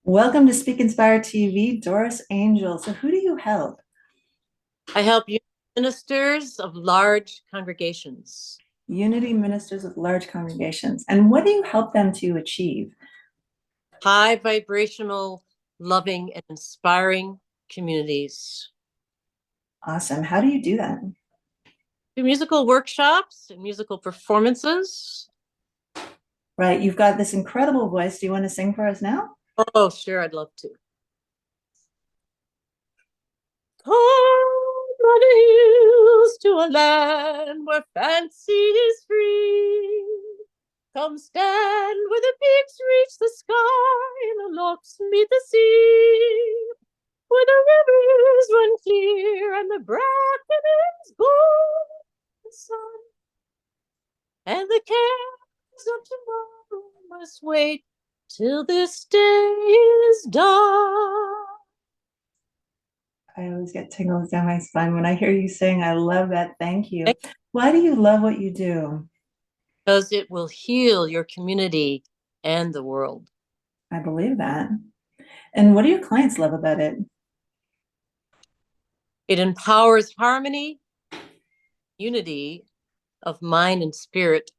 Welcome to Speak Inspire TV, Doris Angel. So, who do you help? I help ministers of large congregations. Unity ministers with large congregations. And what do you help them to achieve? High vibrational, loving, and inspiring communities. Awesome. How do you do that? Do musical workshops and musical performances. Right. You've got this incredible voice. Do you want to sing for us now? Oh, sure, I'd love to. Come on the hills to a land where fancy is free. Come stand where the peaks reach the sky and the looks meet the sea. Where the rivers run clear and the bracken is golden sun, and the cares of tomorrow must wait till this day is done. I always get tingles down my spine when I hear you sing. I love that. Thank you. Why do you love what you do? Because it will heal your community and the world. I believe that. And what do your clients love about it? It empowers harmony, unity of mind and spirit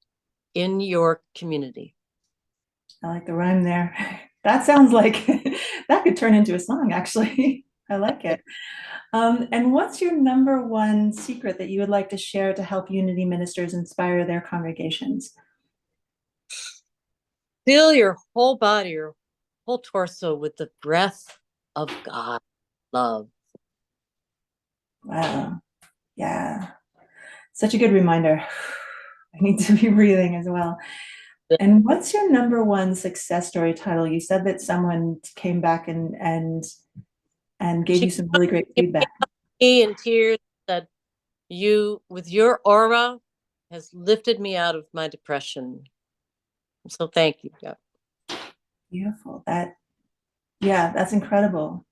in your community. I like the rhyme there. That sounds like that could turn into a song, actually. I like it. And what's your number one secret that you would like to share to help Unity ministers inspire their congregations? Fill your whole body, your whole torso with the breath of God, love. Wow. Yeah. Such a good reminder. I need to be breathing as well. And what's your number one success story title? You said that someone came back and gave She you some really great feedback. me in tears, said, "You, with your aura, has lifted me out of my depression." So thank you. Yeah. Beautiful. Yeah, that's incredible.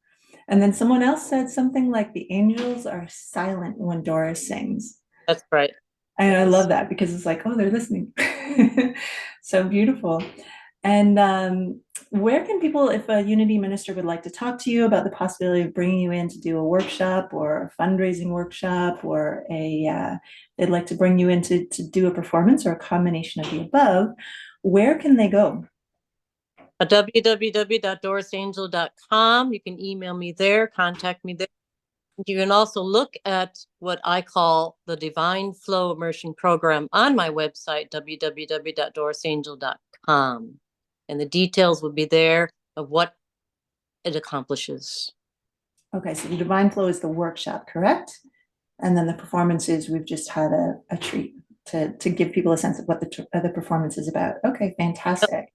And then someone else said something like the angels are silent when Doris sings. That's right. And I Yes. love that because it's like, oh, they're listening. So beautiful. And where can people, if a Unity minister would like to talk to you about the possibility of bringing you in to do a workshop or a fundraising workshop, or they'd like to bring you in to do a performance or a combination of the above, where can they go? www.dorisangel.com. You can email me there, contact me there. You can also look at what I call the Divine Flow Immersion Program on my website, www.dorisangel.com. And the details will be there of what it accomplishes. Okay, so the Divine Flow is the workshop, correct? And then the performances, we've just had a treat to give people a sense of what the performance is about. Okay, fantastic.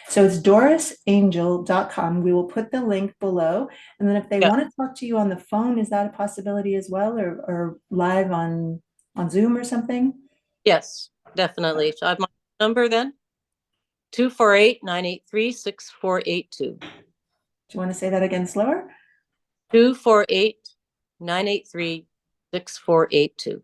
So it's dorisangel.com. We will put the link below. And then if they Yeah. want to talk to you on the phone, is that a possibility as well, or live on Zoom or something? Yes, definitely. So I have my number then, 248-983-6482. Do you want to say that again slower? 248-983-6482.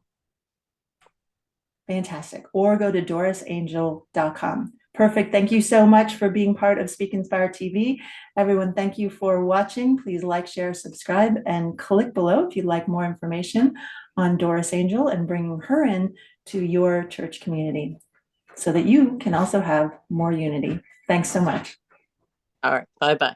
Fantastic. Or go to dorisangel.com. Perfect. Thank you so much for being part of Speak Inspire TV. Everyone, thank you for watching. Please like, share, subscribe, and click below if you'd like more information on Doris Angel and bringing her in to your church community so that you can also have more unity. Thanks so much. All right. Bye-bye.